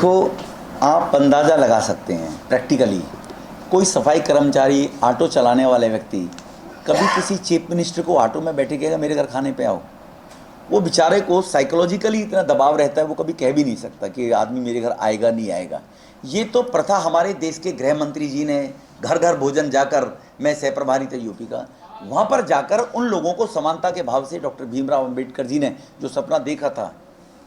देखो, आप अंदाज़ा लगा सकते हैं प्रैक्टिकली, कोई सफाई कर्मचारी, ऑटो चलाने वाले व्यक्ति कभी किसी चीफ मिनिस्टर को ऑटो में बैठे कहेगा मेरे घर खाने पे आओ। वो बेचारे को साइकोलॉजिकली इतना दबाव रहता है, वो कभी कह भी नहीं सकता कि आदमी मेरे घर आएगा नहीं आएगा। ये तो प्रथा हमारे देश के गृह मंत्री जी ने घर घर भोजन जाकर, मैं सह प्रभारी था यूपी का, वहाँ पर जाकर उन लोगों को समानता के भाव से डॉक्टर भीमराव अंबेडकर जी ने जो सपना देखा था,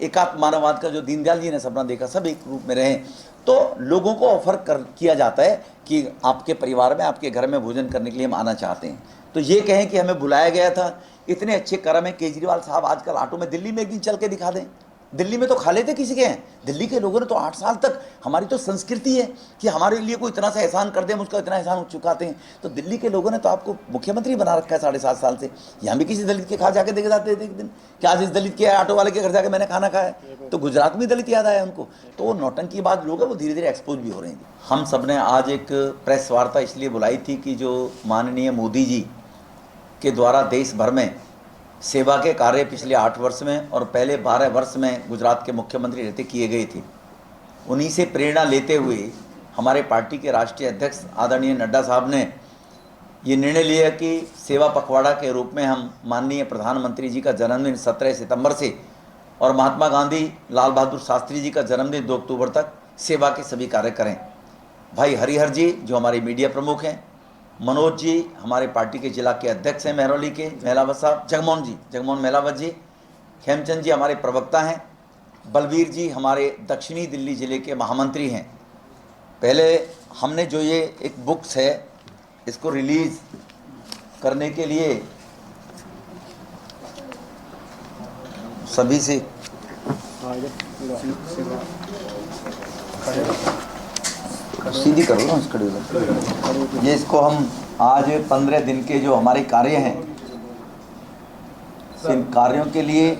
एकात्म मानववाद का जो दीनदयाल जी ने सपना देखा, सब एक रूप में रहें, तो लोगों को ऑफर किया जाता है कि आपके परिवार में, आपके घर में भोजन करने के लिए हम आना चाहते हैं। तो ये कहें कि हमें बुलाया गया था, इतने अच्छे कर्म है केजरीवाल साहब आजकल ऑटो में, दिल्ली में एक दिन चल के दिखा दें। दिल्ली में तो खा लेते किसी के हैं, दिल्ली के लोगों ने तो 8 साल तक, हमारी तो संस्कृति है कि हमारे लिए कोई इतना सा एहसान कर दे, हम उसका इतना एहसान चुकाते हैं। तो दिल्ली के लोगों ने तो आपको मुख्यमंत्री बना रखा है 7.5 साल से। यहाँ भी किसी दलित के खा जाके देखे जाते थे एक दिन कि आज इस दलित के ऑटो वाले के घर जाके मैंने खाना खाया, तो गुजरात में दलित याद आया उनको। तो वो नौटंकी बात लोग हैं, वो धीरे धीरे एक्सपोज भी हो रहे हैं। हम सब ने आज एक प्रेस वार्ता इसलिए बुलाई थी कि जो माननीय मोदी जी के द्वारा देश भर में सेवा के कार्य पिछले 8 वर्ष में और पहले 12 वर्ष में गुजरात के मुख्यमंत्री रहते किए गए थे, उन्हीं से प्रेरणा लेते हुए हमारे पार्टी के राष्ट्रीय अध्यक्ष आदरणीय नड्डा साहब ने ये निर्णय लिया कि सेवा पखवाड़ा के रूप में हम माननीय प्रधानमंत्री जी का जन्मदिन 17 सितंबर से और महात्मा गांधी लाल बहादुर शास्त्री जी का जन्मदिन 2 अक्टूबर तक सेवा के सभी कार्य करें। भाई हरिहर जी जो हमारे मीडिया प्रमुख हैं, मनोज जी हमारे पार्टी के जिला के अध्यक्ष हैं महरौली के, मेहलावत साहब, जगमोहन मेहलावत जी, खेमचंद जी हमारे प्रवक्ता हैं, बलवीर जी हमारे दक्षिणी दिल्ली जिले के महामंत्री हैं। पहले हमने जो ये एक बुक्स है इसको रिलीज करने के लिए सभी से सीधी करो ना इसको, ये इसको हम आज 15 दिन के जो हमारे कार्य हैं, इन कार्यों के लिए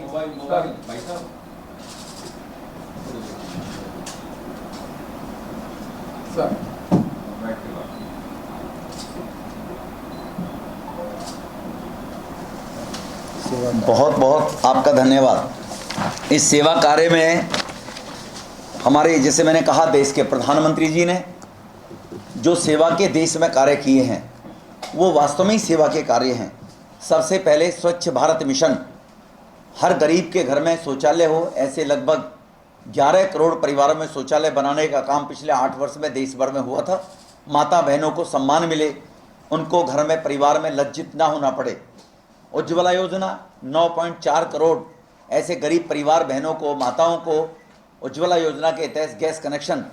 बहुत बहुत आपका धन्यवाद। इस सेवा कार्य में हमारे, जैसे मैंने कहा, देश के प्रधानमंत्री जी ने जो सेवा के देश में कार्य किए हैं वो वास्तव में ही सेवा के कार्य हैं। सबसे पहले स्वच्छ भारत मिशन, हर गरीब के घर में शौचालय हो, ऐसे लगभग 11 करोड़ परिवारों में शौचालय बनाने का काम पिछले 8 वर्ष में देश भर में हुआ था। माता बहनों को सम्मान मिले, उनको घर में परिवार में लज्जित ना होना पड़े। उज्ज्वला योजना 9.4 करोड़ ऐसे गरीब परिवार बहनों को, माताओं को उज्ज्वला योजना के तहत गैस कनेक्शन,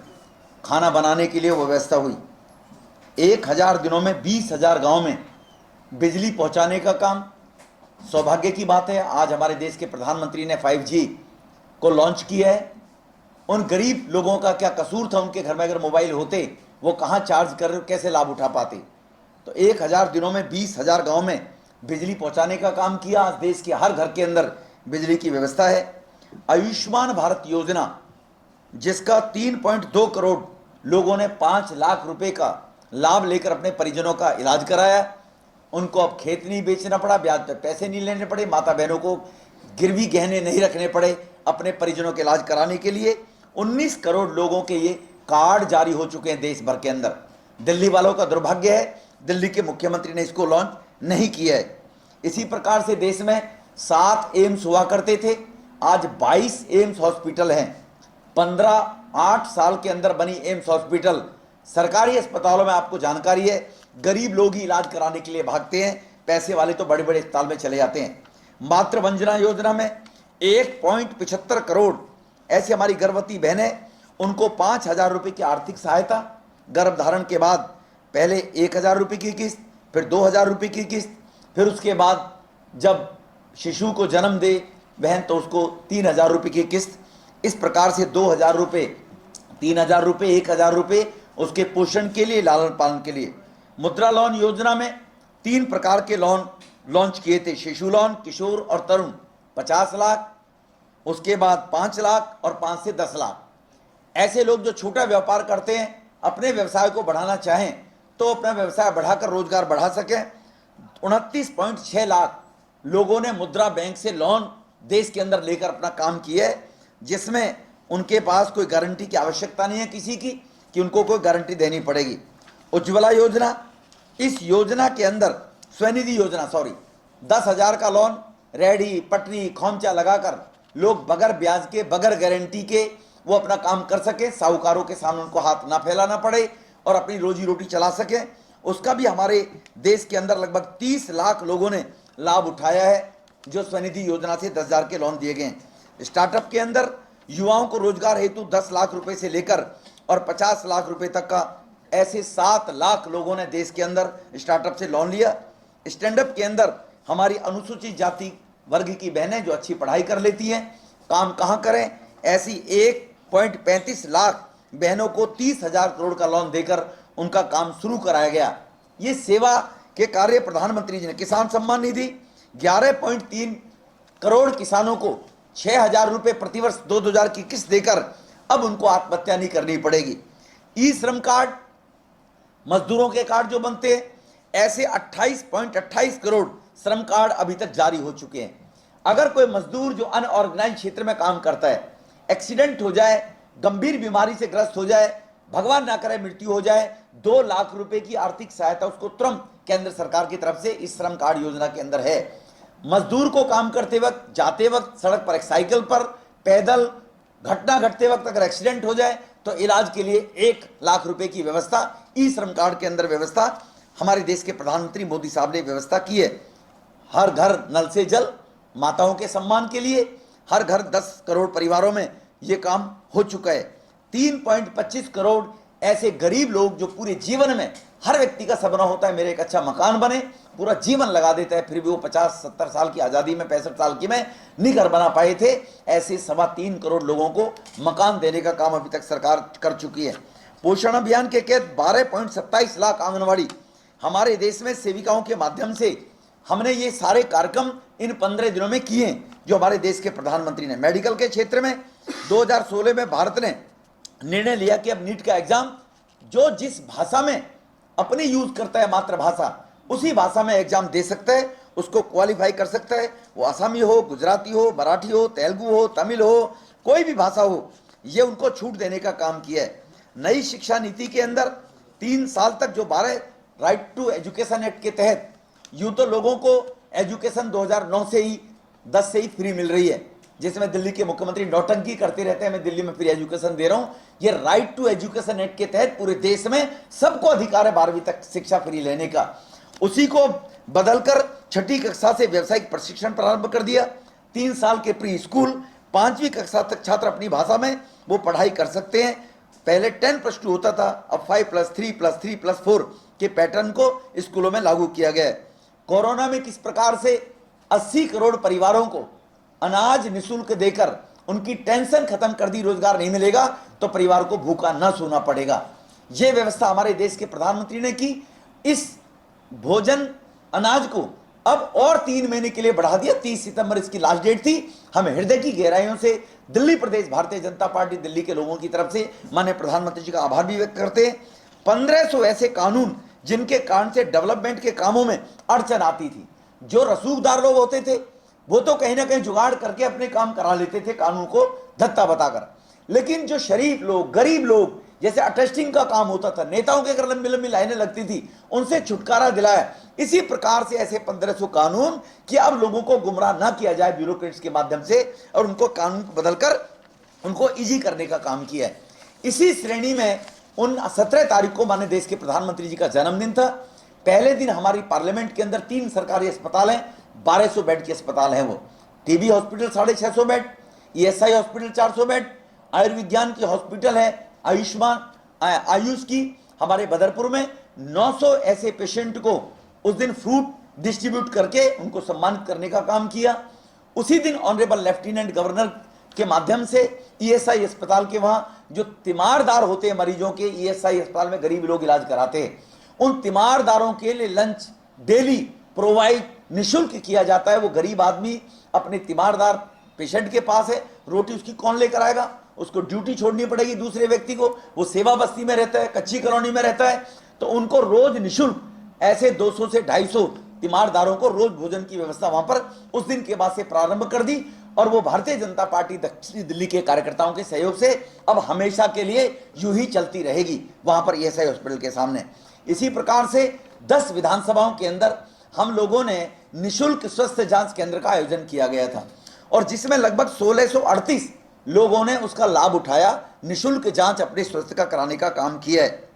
खाना बनाने के लिए वो व्यवस्था हुई। 1000 दिनों में 20,000 गाँव में बिजली पहुंचाने का काम। सौभाग्य की बात है आज हमारे देश के प्रधानमंत्री ने 5G को लॉन्च किया है। उन गरीब लोगों का क्या कसूर था, उनके घर में अगर मोबाइल होते वो कहाँ चार्ज कर, कैसे लाभ उठा पाते। तो 1000 दिनों में 20,000 गाँव में बिजली पहुंचाने का काम किया। आज देश के हर घर के अंदर बिजली की व्यवस्था है। आयुष्मान भारत योजना, जिसका 3.2 करोड़ लोगों ने 5 लाख रुपए का लाभ लेकर अपने परिजनों का इलाज कराया। उनको अब खेत नहीं बेचना पड़ा, ब्याज पर पैसे नहीं लेने पड़े, माता बहनों को गिरवी गहने नहीं रखने पड़े अपने परिजनों के इलाज कराने के लिए। 19 करोड़ लोगों के ये कार्ड जारी हो चुके हैं देश भर के अंदर। दिल्ली वालों का दुर्भाग्य है, दिल्ली के मुख्यमंत्री ने इसको लॉन्च नहीं किया है। इसी प्रकार से देश में 7 एम्स हुआ करते थे, आज 22 एम्स हॉस्पिटल हैं। 8 साल के अंदर बनी एम्स हॉस्पिटल। सरकारी अस्पतालों में आपको जानकारी है, गरीब लोग ही इलाज कराने के लिए भागते हैं, पैसे वाले तो बड़े बड़े अस्पताल में चले जाते हैं। मातृवंदना योजना में 1.75 करोड़ ऐसी हमारी गर्भवती बहनें, उनको 5,000 रुपये की आर्थिक सहायता गर्भधारण के बाद। पहले 1,000 रुपये की किस्त, फिर 2,000 रुपये की किस्त, फिर उसके बाद जब शिशु को जन्म दे बहन तो उसको 3,000 रुपये की किस्त। इस प्रकार से 2,000 रुपये, 3,000 रुपये, 1,000 रुपये उसके पोषण के लिए, लालन पालन के लिए। मुद्रा लोन योजना में 3 प्रकार के लोन लॉन्च किए थे, शिशु लोन, किशोर और तरुण, 50 लाख, उसके बाद 5 लाख और 5 से 10 लाख। ऐसे लोग जो छोटा व्यापार करते हैं, अपने व्यवसाय को बढ़ाना चाहें तो अपना व्यवसाय बढ़ाकर रोजगार बढ़ा सकें। 29.6 लाख लोगों ने मुद्रा बैंक से लोन देश के अंदर लेकर अपना काम किया है, जिसमें उनके पास कोई गारंटी की आवश्यकता नहीं है किसी की कि उनको कोई गारंटी देनी पड़ेगी। उज्ज्वला योजना, इस योजना के अंदर स्वनिधि योजना 10,000 का लोन रेहड़ी पटरी खोमचा लगाकर लोग बगैर ब्याज के बगैर गारंटी के वो अपना काम कर सके, साहूकारों के सामने उनको हाथ ना फैलाना पड़े और अपनी रोजी रोटी चला सके। उसका भी हमारे देश के अंदर लगभग 30 लाख लोगों ने लाभ उठाया है, जो स्वनिधि योजना से 10,000 के लोन दिए गए हैं। स्टार्टअप के अंदर युवाओं को रोजगार हेतु 10 लाख रुपए से लेकर और 50 लाख रुपए तक का ऐसे 7 लाख लोगों ने देश के अंदर स्टार्टअप से लोन लिया। स्टैंडअप के अंदर हमारी अनुसूचित जाति वर्ग की बहनें जो अच्छी पढ़ाई कर लेती हैं, काम कहाँ करें, ऐसी 1.35 लाख बहनों को 30,000 करोड़ का लोन देकर उनका काम शुरू कराया गया। ये सेवा के कार्य प्रधानमंत्री जी ने। किसान सम्मान निधि 11.3 करोड़ किसानों को 6,000 रुपये प्रतिवर्ष 2,000 की किस्त देकर अब उनको आत्महत्या नहीं करनी पड़ेगी। ई श्रम कार्ड, मजदूरों के कार्ड जो बनते हैं, ऐसे 28.28 करोड़ श्रम कार्ड अभी तक जारी हो चुके हैं। अगर कोई मजदूर जो अनऑर्गेनाइज क्षेत्र में काम करता है, एक्सीडेंट हो जाए, गंभीर बीमारी से ग्रस्त हो जाए, भगवान ना करे मृत्यु हो जाए, 2 लाख रुपए की आर्थिक सहायता उसको तुरंत केंद्र सरकार की तरफ से इस श्रम कार्ड योजना के अंदर है। मजदूर को काम करते वक्त, जाते वक्त सड़क पर, एक साइकिल पर, पैदल, घटना घटते वक्त अगर एक्सीडेंट हो जाए तो इलाज के लिए 1 लाख रुपए की व्यवस्था ई श्रम कार्ड के अंदर व्यवस्था हमारे देश के प्रधानमंत्री मोदी साहब ने व्यवस्था की है। हर घर नल से जल, माताओं के सम्मान के लिए हर घर 10 करोड़ परिवारों में ये काम हो चुका है। 3.25 करोड़ ऐसे गरीब लोग जो पूरे जीवन में, हर व्यक्ति का सपना होता है मेरे एक अच्छा मकान बने, पूरा जीवन लगा देता है, फिर भी वो 50-70 साल की आज़ादी में, 65 साल की में नहीं घर बना पाए थे। ऐसे 3.25 करोड़ लोगों को मकान देने का काम अभी तक सरकार कर चुकी है। पोषण अभियान के तहत 12.27 लाख आंगनवाड़ी हमारे देश में सेविकाओं के माध्यम से हमने ये सारे कार्यक्रम इन 15 दिनों में किए हैं, जो हमारे देश के प्रधानमंत्री ने। मेडिकल के क्षेत्र में 2016 में भारत ने निर्णय लिया कि अब नीट का एग्जाम जो जिस भाषा में अपनी यूज करता है, मातृभाषा, उसी भाषा में एग्जाम दे सकता है, उसको क्वालिफाई कर सकता है। वो असमी हो, गुजराती हो, मराठी हो, तेलुगु हो, तमिल हो, कोई भी भाषा हो, ये उनको छूट देने का काम किया है। नई शिक्षा नीति के अंदर 3 साल तक जो 12 राइट टू एजुकेशन एक्ट के तहत यूं तो लोगों को एजुकेशन 2009 से ही 10 से ही फ्री मिल रही है, जिसमें दिल्ली के मुख्यमंत्री नौटंकी करते रहते हैं मैं दिल्ली में फ्री एजुकेशन दे रहा हूं। ये राइट टू एजुकेशन एक्ट के तहत पूरे देश में सबको अधिकार है 12वीं तक शिक्षा फ्री लेने का। उसी को बदलकर 6ठी कक्षा से व्यावसायिक प्रशिक्षण प्रारंभ कर दिया। 3 साल के प्री स्कूल, 5वीं कक्षा तक छात्र अपनी भाषा में वो पढ़ाई कर सकते हैं। पहले 10+2 होता था, अब 5+3+3+4 के पैटर्न को स्कूलों में लागू किया गया है। कोरोना में किस प्रकार से 80 करोड़ परिवारों को अनाज निःशुल्क देकर उनकी टेंशन खत्म कर दी, रोजगार नहीं मिलेगा तो परिवार को भूखा न सोना पड़ेगा, यह व्यवस्था हमारे देश के प्रधानमंत्री ने की। इस भोजन अनाज को अब और 3 महीने के लिए बढ़ा दिया। 30 सितंबर इसकी लास्ट डेट थी। हम हृदय की गहराइयों से दिल्ली प्रदेश भारतीय जनता पार्टी दिल्ली के लोगों की तरफ से माननीय प्रधानमंत्री जी का आभार भी व्यक्त करते हैं। 1500 ऐसे कानून जिनके कारण से डेवलपमेंट के कामों में अड़चन आती थी। जो रसूखदार लोग होते थे वो तो कहीं ना कहीं जुगाड़ करके अपने काम करा लेते थे कानून को धत्ता बताकर, लेकिन जो शरीफ लोग, गरीब लोग, जैसे अटेस्टिंग का काम होता था, नेताओं के अगर लंबी लंबी लाइनें लगती थी, उनसे छुटकारा दिलाया। इसी प्रकार से ऐसे 1500 कानून कि अब लोगों को गुमराह ना किया जाए ब्यूरोक्रेट्स के माध्यम से, और उनको कानून को बदलकर उनको इजी करने का काम किया है। इसी श्रेणी में उन 17 तारीख को माननीय देश के प्रधानमंत्री जी का जन्मदिन था। पहले दिन हमारी पार्लियामेंट के अंदर 3 सरकारी अस्पताल हैं, 1200 बेड के अस्पताल हैं। वो TB hospital 650 bed, ESI hospital 400 bed, आयुर्विज्ञान की हॉस्पिटल है आयुष्मान आयुष की हमारे बदरपुर में 900 ऐसे पेशेंट को उस दिन फ्रूट डिस्ट्रीब्यूट करके उनको सम्मानित करने का काम किया। उसी दिन ऑनरेबल लेफ्टिनेंट गवर्नर के माध्यम से ईएसआई अस्पताल के वहाँ जो तीमारदार होते हैं मरीजों के, ईएसआई अस्पताल में गरीब लोग इलाज कराते हैं, उन तीमारदारों के लिए लंच डेली प्रोवाइड निःशुल्क किया जाता है। वो गरीब आदमी अपने तीमारदार पेशेंट के पास है, रोटी उसकी कौन लेकर आएगा, उसको ड्यूटी छोड़नी पड़ेगी दूसरे व्यक्ति को, वो सेवा बस्ती में रहता है, कच्ची कॉलोनी में रहता है, तो उनको रोज निःशुल्क ऐसे 200 से 250 तीमारदारों को रोज भोजन की व्यवस्था वहां पर उस दिन के बाद से प्रारंभ कर दी। और वो भारतीय जनता पार्टी दक्षिणी दिल्ली के कार्यकर्ताओं के सहयोग से अब हमेशा के लिए यूं ही चलती रहेगी वहां पर ईएसआई हॉस्पिटल के सामने। इसी प्रकार से 10 विधानसभाओं के अंदर हम लोगों ने निशुल्क स्वास्थ्य जांच केंद्र का आयोजन किया गया था और जिसमें लगभग 1638 लोगों ने उसका लाभ उठाया, निशुल्क जांच अपने स्वास्थ्य का कराने का काम किया है।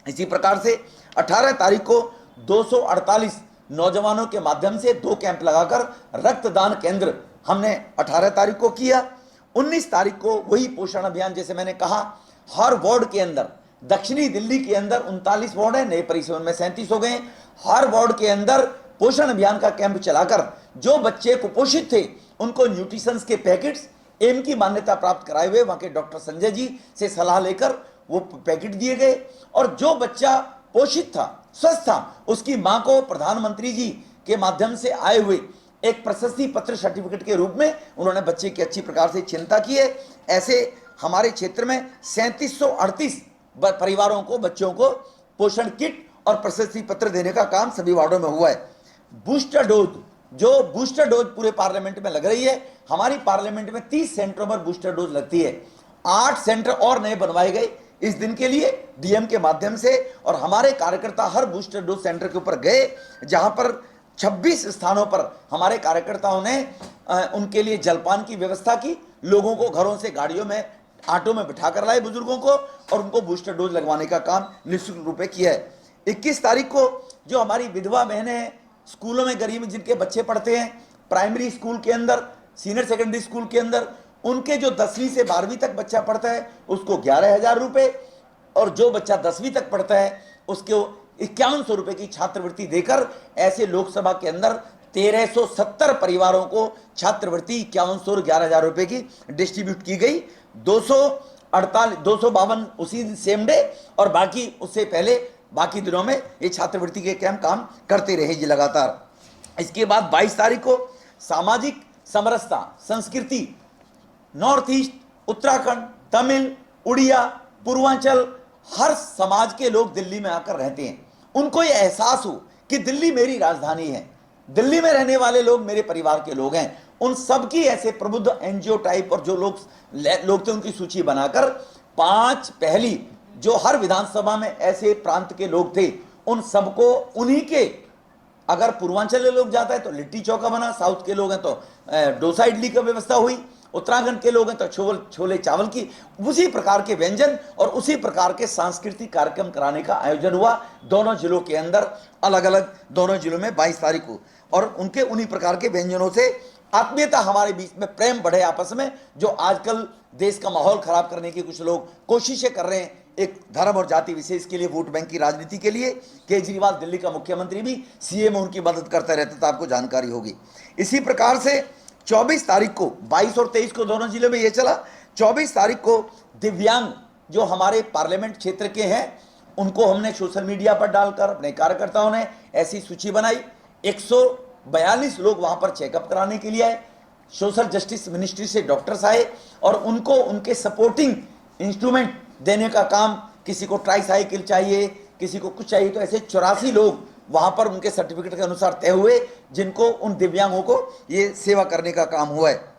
इसी प्रकार से 18 तारीख को 248 नौजवानों के माध्यम से 2 कैंप लगाकर रक्तदान केंद्र हमने 18 तारीख को किया। 19 तारीख को वही पोषण अभियान, जैसे मैंने कहा, हर वार्ड के अंदर, दक्षिणी दिल्ली के अंदर 39 वार्ड है, नए परिसर में 37 हो गए। हर वार्ड के अंदर पोषण अभियान का कैंप चलाकर जो बच्चे कुपोषित थे उनको न्यूट्रिशंस के पैकेट्स एम की मान्यता प्राप्त कराए हुए वहां के डॉक्टर संजय जी से सलाह लेकर वो पैकेट दिए गए और जो बच्चा पोषित था, स्वस्थ था, उसकी मां को प्रधानमंत्री जी के माध्यम से आए हुए एक प्रशस्ति पत्र सर्टिफिकेट के रूप में उन्होंने बच्चे की अच्छी प्रकार से चिंता की है। ऐसे हमारे क्षेत्र में 3738 परिवारों को, बच्चों को पोषण किट और प्रशस्ति पत्र देने का काम सभी वार्डों में हुआ है। बूस्टर डोज, जो बूस्टर डोज पूरे पार्लियामेंट में लग रही है, हमारी पार्लियामेंट में 30 सेंटरों पर बूस्टर डोज लगती है। 8 सेंटर और नए बनवाए गए इस दिन के लिए डीएम के माध्यम से और हमारे कार्यकर्ता हर बूस्टर डोज सेंटर के ऊपर गए, जहां पर 26 स्थानों पर हमारे कार्यकर्ताओं ने उनके लिए जलपान की व्यवस्था की, लोगों को घरों से गाड़ियों में, ऑटो में बिठा कर लाए बुजुर्गों को और उनको बूस्टर डोज लगवाने का काम निःशुल्क रूप में किया है। 21 तारीख को जो हमारी विधवा बहनें स्कूलों में, गरीब जिनके बच्चे पढ़ते हैं, प्राइमरी स्कूल के अंदर, सीनियर सेकेंडरी स्कूल के अंदर, उनके जो 10वीं से 12वीं तक बच्चा पढ़ता है उसको 11,000 रुपये और जो बच्चा 10वीं तक पढ़ता है उसको 5100 रुपये की छात्रवृत्ति देकर ऐसे लोकसभा के अंदर 1370 परिवारों को छात्रवृत्ति 5100 और 11,000 रुपये की डिस्ट्रीब्यूट की गई। 252 उसी सेम डे और बाकी उससे पहले बाकी दिनों में ये छात्रवृत्ति के कैंप काम करते रहे जी लगातार। इसके बाद 22 तारीख को सामाजिक समरसता, संस्कृति, नॉर्थ ईस्ट, उत्तराखंड, तमिल, उड़िया, पूर्वांचल, हर समाज के लोग दिल्ली में आकर रहते हैं। उनको ये एहसास हो कि दिल्ली मेरी राजधानी है, दिल्ली में रहने वाले लोग मेरे परिवार के लोग हैं। उन सब की ऐसे प्रबुद्ध एनजीओ टाइप और जो लोग थे उनकी सूची बनाकर 5 पहली जो हर विधानसभा में ऐसे प्रांत के लोग थे उन सबको उन्हीं के, अगर पूर्वांचल के लोग जाता है तो लिट्टी चौका बना, साउथ के लोग हैं तो डोसा इडली की व्यवस्था हुई, उत्तराखंड के लोग हैं तो छोले चावल की, उसी प्रकार के व्यंजन और उसी प्रकार के सांस्कृतिक कार्यक्रम कराने का आयोजन हुआ दोनों जिलों के अंदर, अलग अलग दोनों जिलों में 22 तारीख को। और उनके उन्हीं प्रकार के व्यंजनों से आत्मीयता हमारे बीच में, प्रेम बढ़े आपस में, जो आजकल देश का माहौल खराब करने की कुछ लोग कोशिशें कर रहे हैं एक धर्म और जाति विशेष के लिए, वोट बैंक की राजनीति के लिए। केजरीवाल दिल्ली का मुख्यमंत्री भी सीए में उनकी मदद करता रहता था, आपको जानकारी होगी। इसी प्रकार से 24 तारीख को, 22 और 23 को दोनों जिलों में ये चला। 24 तारीख को दिव्यांग जो हमारे पार्लियामेंट क्षेत्र के हैं उनको हमने सोशल मीडिया पर डालकर अपने कार्यकर्ताओं ने ऐसी सूची बनाई। 142 लोग वहां पर चेकअप कराने के लिए आए। सोशल जस्टिस मिनिस्ट्री से डॉक्टर्स आए और उनको उनके सपोर्टिंग इंस्ट्रूमेंट देने का काम, किसी को ट्राईसाइकिल चाहिए, किसी को कुछ चाहिए, तो ऐसे 84 लोग वहां पर उनके सर्टिफिकेट के अनुसार तय हुए जिनको, उन दिव्यांगों को ये सेवा करने का काम हुआ है।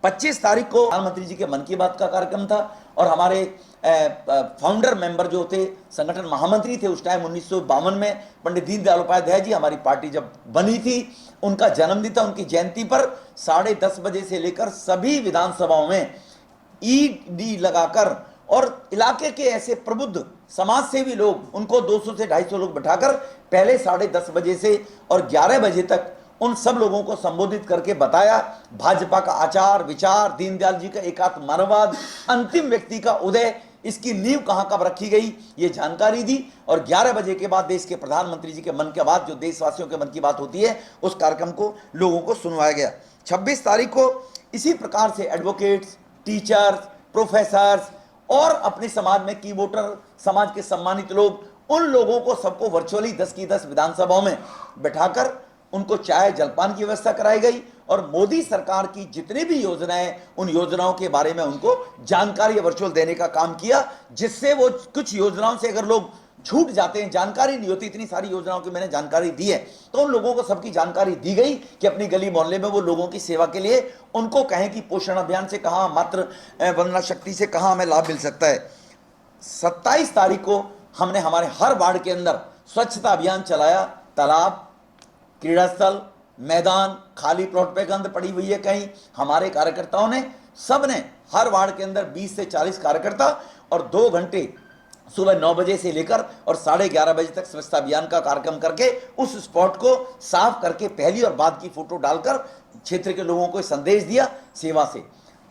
25 तारीख को प्रधानमंत्री जी के मन की बात का कार्यक्रम था और हमारे फाउंडर मेंबर जो थे, संगठन महामंत्री थे उस टाइम 1952 में, पंडित दीनदयाल उपाध्याय जी, हमारी पार्टी जब बनी थी, उनका जन्मदिन था। उनकी जयंती पर 10:30 बजे से लेकर सभी विधानसभाओं में ईडी लगाकर और इलाके के ऐसे प्रबुद्ध समाज सेवी लोग, उनको 200 से 250 लोग बैठाकर पहले 10:30 बजे से और 11 बजे तक उन सब लोगों को संबोधित करके बताया भाजपा का आचार विचार, दीनदयाल जी का एकात्म मानववाद, अंतिम व्यक्ति का उदय, इसकी नींव कहां कब रखी गई, ये जानकारी दी। और 11 बजे के बाद देश के प्रधानमंत्री जी के मन की बात, जो देशवासियों के मन की बात होती है, उस कार्यक्रम को लोगों को सुनवाया गया। 26 तारीख को इसी प्रकार से एडवोकेट्स, टीचर्स, प्रोफेसर्स और अपने समाज में की वोटर, समाज के सम्मानित लोग, उन लोगों को सबको वर्चुअली 10 की 10 विधानसभाओं में बैठाकर उनको चाय जलपान की व्यवस्था कराई गई और मोदी सरकार की जितनी भी योजनाएं, उन योजनाओं के बारे में उनको जानकारी वर्चुअल देने का काम किया, जिससे वो कुछ योजनाओं से अगर लोग छूट जाते हैं, जानकारी नहीं होती। इतनी सारी योजनाओं की मैंने जानकारी दी है, तो उन लोगों को सबकी जानकारी दी गई कि अपनी गली मोहल्ले में वो लोगों की सेवा के लिए उनको कहें कि पोषण अभियान से कहाँ, मातृ वंदना शक्ति से कहाँ हमें लाभ मिल सकता है। 27 तारीख को हमने हमारे हर वार्ड के अंदर स्वच्छता अभियान चलाया। तालाब, क्रीड़ा स्थल, मैदान, खाली प्लॉट पे गंद पड़ी हुई है कहीं, हमारे कार्यकर्ताओं ने, सब ने हर वार्ड के अंदर 20 से 40 कार्यकर्ता और 2 घंटे सुबह 9 बजे से लेकर और 11:30 बजे तक स्वच्छता अभियान का कार्यक्रम करके उस स्पॉट को साफ करके पहली और बाद की फोटो डालकर क्षेत्र के लोगों को संदेश दिया सेवा से।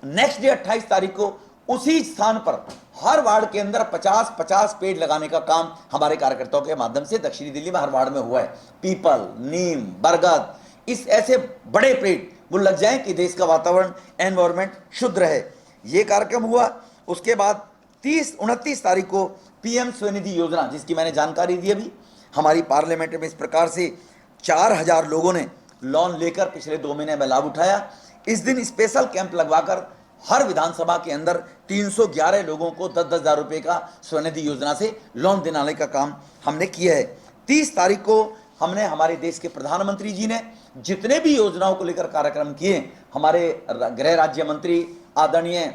नेक्स्ट डे 28 तारीख को उसी स्थान पर हर वार्ड के अंदर 50-50 पेड़ लगाने का काम हमारे कार्यकर्ताओं के माध्यम से दक्षिणी दिल्ली में हर वार्ड में हुआ है। पीपल, नीम, बरगद, इस ऐसे बड़े पेड़ वो लग जाएं कि देश का वातावरण, एनवायरमेंट शुद्ध रहे। ये कार्यक्रम हुआ। उसके बाद 29 तारीख को पीएम स्वनिधि योजना, जिसकी मैंने जानकारी दी अभी, हमारी पार्लियामेंट में इस प्रकार से 4000 लोगों ने लोन लेकर पिछले 2 महीने में लाभ उठाया। इस दिन स्पेशल कैंप लगवाकर हर विधानसभा के अंदर 311 लोगों को 10-10 हज़ार रुपये का स्वनिधि योजना से लोन दिलाने का काम हमने किया है। 30 तारीख को हमने, हमारे देश के प्रधानमंत्री जी ने जितने भी योजनाओं को लेकर कार्यक्रम किए, हमारे गृह राज्य मंत्री आदरणीय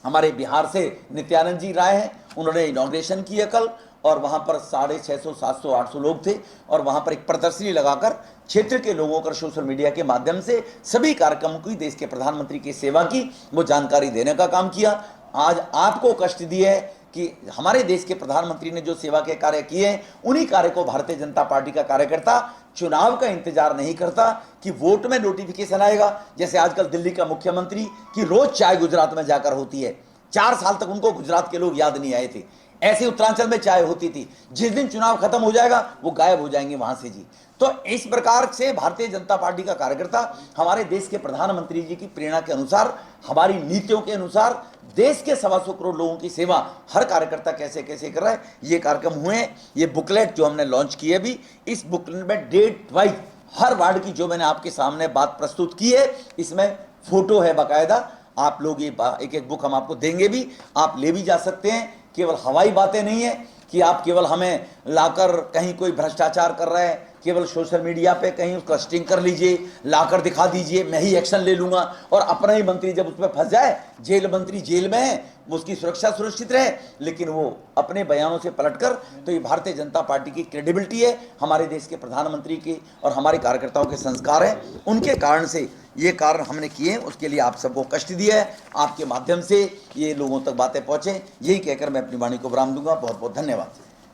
हमारे बिहार से नित्यानंद जी राय हैं, उन्होंने इनॉग्रेशन किया कल, और वहाँ पर 650, 700, 800 लोग थे, और वहाँ पर एक प्रदर्शनी लगाकर क्षेत्र के लोगों को सोशल मीडिया के माध्यम से सभी कार्यक्रमों की, देश के प्रधानमंत्री की सेवा की वो जानकारी देने का काम किया। आज आपको कष्ट दिए है कि हमारे देश के प्रधानमंत्री ने जो सेवा के कार्य किए हैं, उन्हीं कार्य को भारतीय जनता पार्टी का कार्यकर्ता चुनाव का इंतजार नहीं करता कि वोट में नोटिफिकेशन आएगा। जैसे आजकल दिल्ली का मुख्यमंत्री की रोज चाय गुजरात में जाकर होती है, 4 साल तक उनको गुजरात के लोग याद नहीं आए थे। ऐसे उत्तरांचल में चाय होती थी, जिस दिन चुनाव खत्म हो जाएगा वो गायब हो जाएंगे वहां से जी। तो इस प्रकार से भारतीय जनता पार्टी का कार्यकर्ता हमारे देश के प्रधानमंत्री जी की प्रेरणा के अनुसार, हमारी नीतियों के अनुसार देश के 125 करोड़ लोगों की सेवा हर कार्यकर्ता कैसे कैसे कर रहा है, ये कार्यक्रम हुए। ये बुकलेट जो हमने लॉन्च की है अभी, इस बुकलेट में डेट वाइज हर वार्ड की जो मैंने आपके सामने बात प्रस्तुत की है, इसमें फोटो है बाकायदा। आप लोग ये एक एक बुक हम आपको देंगे भी, आप ले भी जा सकते हैं। केवल हवाई बातें नहीं है कि आप केवल हमें लाकर कहीं कोई भ्रष्टाचार कर रहा है, केवल सोशल मीडिया पे कहीं उसका स्टिंग कर लीजिए, लाकर दिखा दीजिए, मैं ही एक्शन ले लूंगा, और अपना ही मंत्री जब उसमें फंस जाए, जेल मंत्री जेल में है, उसकी सुरक्षा सुरक्षित रहे, लेकिन वो अपने बयानों से पलटकर, तो ये भारतीय जनता पार्टी की क्रेडिबिलिटी है, हमारे देश के प्रधानमंत्री के और हमारे कार्यकर्ताओं के संस्कार हैं, उनके कारण से ये कार्य हमने किए। उसके लिए आप सबको कष्ट दिया है, आपके माध्यम से ये लोगों तक बातें पहुँचे, यही कहकर मैं अपनी वाणी को विराम दूंगा। बहुत बहुत धन्यवाद।